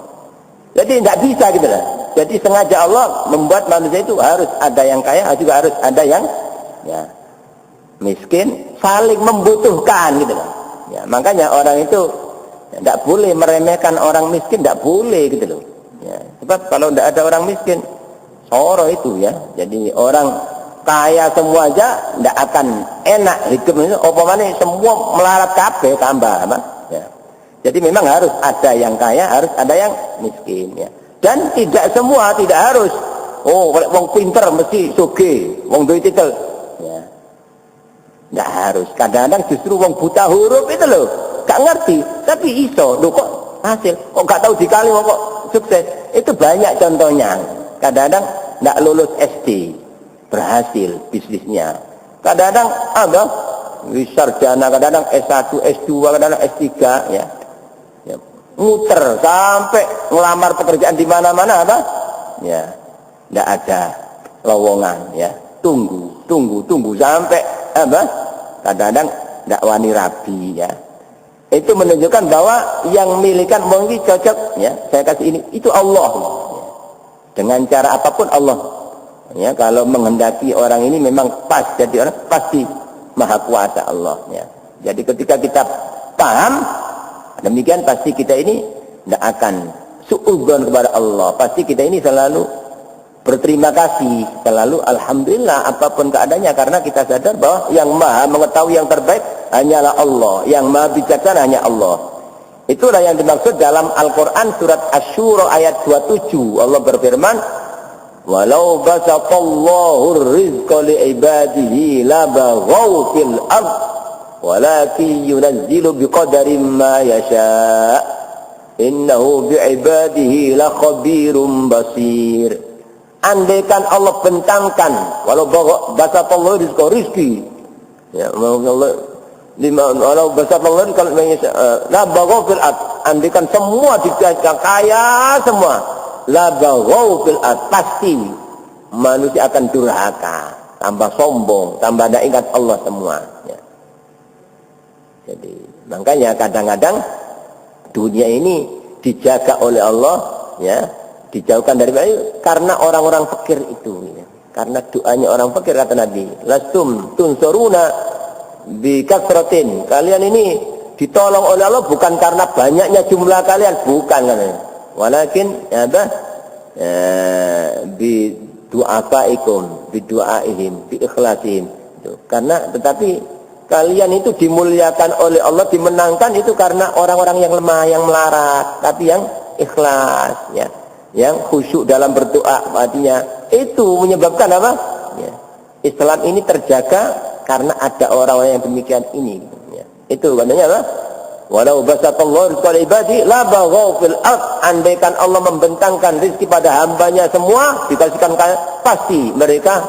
Jadi nggak bisa gitu lah. Jadi sengaja Allah membuat manusia itu harus ada yang kaya, juga harus ada yang ya, miskin, saling membutuhkan gitu loh. Ya, makanya orang itu tidak boleh meremehkan orang miskin, tidak boleh gitu loh. Ya, sebab kalau tidak ada orang miskin, soro itu ya. Jadi orang kaya semua aja tidak akan enak hidupnya. Opamane semua melarat kabeh tambah, apa? Ya. Jadi memang harus ada yang kaya, harus ada yang miskin ya. Dan tidak semua, tidak harus. Oh, kalau wong pinter mesti sugih, wong duwe titel. Ya. Enggak harus. Kadang-kadang justru wong buta huruf itu loh, gak ngerti, tapi iso. Loh kok hasil, kok gak tahu dikali kok sukses. Itu banyak contohnya. Kadang-kadang enggak lulus SD, berhasil bisnisnya. Kadang-kadang ada sarjana, kadang-kadang S1, S2, kadang-kadang S3 ya. Muter sampai ngelamar pekerjaan di mana-mana apa? Ya, tidak ada lowongan ya. Tunggu sampai apa? Kadang-kadang tidak wani rabi ya. Itu menunjukkan bahwa yang milikan mungkin cocok ya. Saya kasih ini, itu Allah. Dengan cara apapun Allah Ya, kalau menghendaki orang ini memang pas jadi orang, pasti maha kuasa Allah. Ya. Jadi ketika kita paham demikian, pasti kita ini tidak akan suudzon kepada Allah. Pasti kita ini selalu berterima kasih, selalu alhamdulillah apapun keadaannya, karena kita sadar bahwa yang maha mengetahui yang terbaik hanyalah Allah, yang maha bijaksana hanya Allah. Itulah yang dimaksud dalam Al-Quran surat Asy-Syura ayat 27. Allah berfirman, walau basatallahu rizqa li'ibadihi labaghaw fil ardh walakin yunazzilu biqadarin ma yasha' innahu bi'ibadihi lakhabirum basir. Andaikan Allah bentangkan, walau basatallahu rizqi, ya Allah, walau basatallahu kalau labaghaw fil ardh, andaikan semua dikasih kaya semua, labaghaw fil ardh, pasti manusia akan durhaka, tambah sombong, tambah tidak ingat Allah semua. Ya. Jadi makanya kadang-kadang dunia ini dijaga oleh Allah, ya, dijauhkan dari karena orang-orang fakir itu. Ya. Karena doanya orang fakir, kata Nabi, lastum tunsuruna bi kasratin, kalian ini ditolong oleh Allah bukan karena banyaknya jumlah kalian, bukan katanya. Walakin apa? Bi du'afaikum, bi du'aihim, bi ikhlasihim. Karena tetapi kalian itu dimuliakan oleh Allah, dimenangkan itu karena orang-orang yang lemah, yang melarat, tapi yang ikhlas, ya, yang khusyuk dalam berdoa. Artinya itu menyebabkan apa? Ya. Islam ini terjaga karena ada orang-orang yang demikian ini. Ya. Itu katanya apa? Walau basatallahu rizqa ibadi la baghaw fil ardh, andaikan Allah membentangkan rezeki pada hambanya semua, dikasihkan kaya, pasti mereka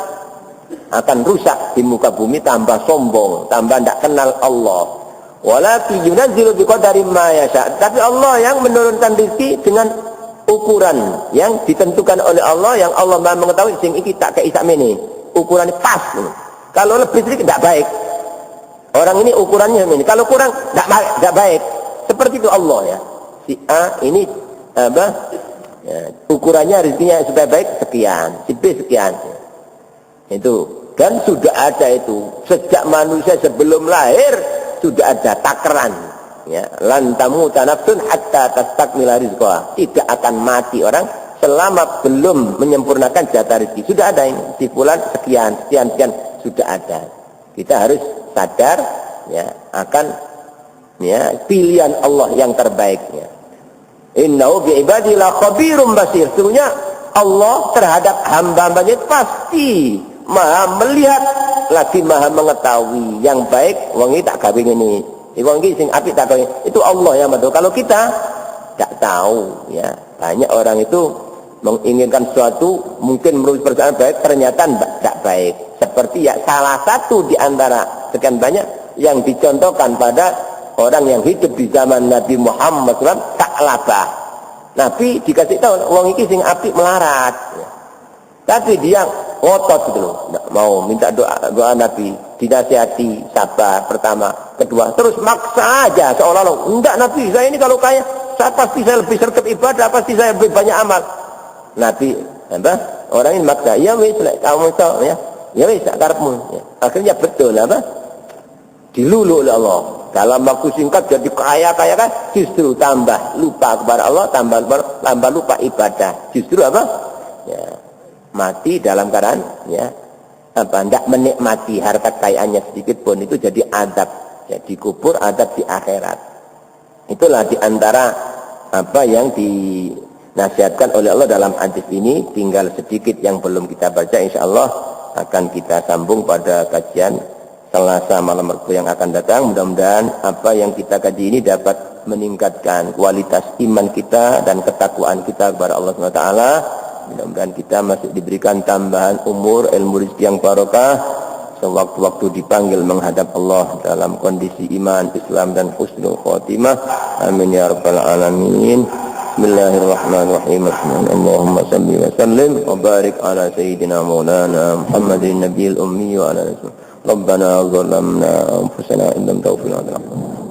akan rusak di muka bumi, tambah sombong, tambah tidak kenal Allah. Walakin yunazzilu biqadarin ma yasha, tapi Allah yang menurunkan rezeki dengan ukuran yang ditentukan oleh Allah, yang Allah Maha mengetahui. Sing iki tak kei sakmene, ukurannya pas. Kalau lebih sedikit tidak baik. Orang ini ukurannya ini, kalau kurang tidak baik. Seperti itu Allah, ya. Si A ini apa? Ya, ukurannya rezekinya supaya baik sekian, si B sekian. Itu dan sudah ada itu sejak manusia sebelum lahir sudah ada takaran. Ya, lan tamuta nafsun hatta tastakmila rizqaha. Tidak akan mati orang selama belum menyempurnakan jatah rezeki. Sudah ada ini, si fulan sekian, sekian sudah ada. Kita harus sadar, ya, akan, ya, pilihan Allah yang terbaik. Ya. Innahu bi ibadihi la khabirum basir. Sesungguhnya Allah terhadap hamba-hambanya pasti maha melihat lagi maha mengetahui. Yang baik wong iki tak gawe ngene, wong iki sing apik tak gawe. Itu Allah yang betul. Kalau kita tidak tahu, ya, banyak orang itu menginginkan sesuatu mungkin menurut perasaan baik, ternyata tidak baik. Seperti ya salah satu di antara sekian banyak yang dicontohkan pada orang yang hidup di zaman Nabi Muhammad SAW, Sa'labah. Nabi dikasih tahu, wong iki sing apik melarat. Ya. Tapi dia ngotot gitu loh, nggak mau minta doa Nabi, dinasihati, sabar pertama, kedua, terus maksa aja seolah-olah enggak Nabi, saya ini kalau kaya, pasti saya lebih sergap ibadah, pasti saya lebih banyak amal. Nabi, apa? Orang ini maksa, ya wis, kamu tahu, ya. Ya wis karepmu. Ya. Akhirnya betul apa? Dilulu oleh Allah. Dalam waktu singkat jadi kaya kan, justru tambah lupa kepada Allah, tambah lupa ibadah. Justru apa? Ya, mati dalam keadaan, ya, apa? Tidak menikmati harta kekayaannya sedikit pun, itu jadi adab. Ya, dikubur adab di akhirat. Itulah diantara apa yang dinasihatkan oleh Allah dalam hadis ini. Tinggal sedikit yang belum kita baca, insya Allah akan kita sambung pada kajian Selasa malam Rabu yang akan datang. Mudah-mudahan apa yang kita kaji ini dapat meningkatkan kualitas iman kita dan ketakwaan kita kepada Allah SWT. Mudah-mudahan kita masih diberikan tambahan umur, ilmu rezeki yang barokah, sewaktu-waktu dipanggil menghadap Allah dalam kondisi iman, Islam dan husnul khotimah. Amin ya rabbal alamin. Bismillahirrahmanirrahim. Allahumma salli wa sallim wa barik ala sayyidina maulana Muhammadin nabiyil ummi wa ala alihi. Rabbana zalamna anfusana in lam taghfir lana.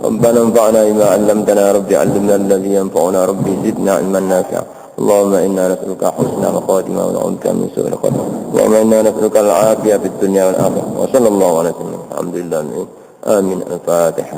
Rabbana anfa'na bima 'allamtana rabbi 'allimna alladhi yanfa'una rabbi zidna 'ilman nafi'a. اللهم إنا نسألك حسن الخاتمة ونعوذ بك من سوء الخاتمة اللهم إنا نسألك العافية في الدنيا والآخرة وصلى الله على سيدنا الحمد لله آمين الفاتحة